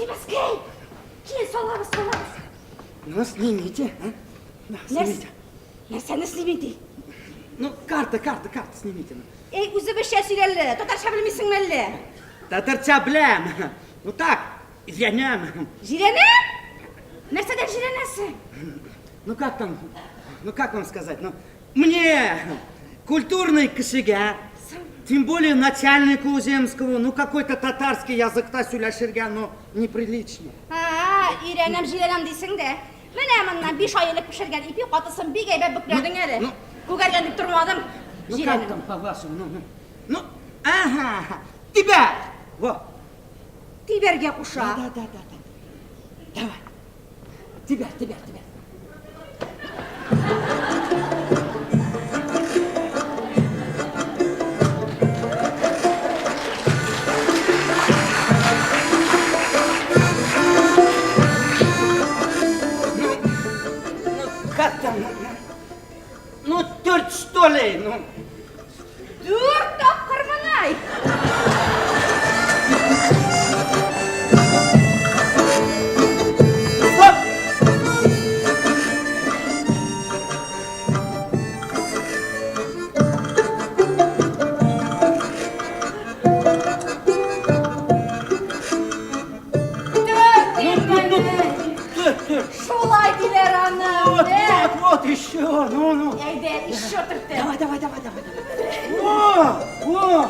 Сибирский! Кел, саламыз. Ну, снимите, а? На, снимите. Нәрсені снимейді? Ну, карта снимите. Ей, өзі біші сөйлелі, татарша білмейсің мәлі? Татарча білем. Ну так, извиняем. Жиренем? Нәрседен жиренесі? Ну как вам сказать, ну, мне, культурный кішіге, тем более начальнику земского, ну, какой-то татарский языкта сөйлешерге, ну, неприлично. Үйренем, жиренем дейсің де. Мен әміннен 5 айлық пішірген ипи қатысын бей гайбе бүкілердің әлі. Көгерген деп тұрмадым. Ну, как там, по-вашему, ну, ага, тебя, во. Тиберге құша. Да. Давай, тебя. Как там? Ну, 4, что ли? Ну. 4 тапқыр мұнай. Стоп! Шулай келер анам. Вот еще, ну. Әйде, еще түртті. Давай. О!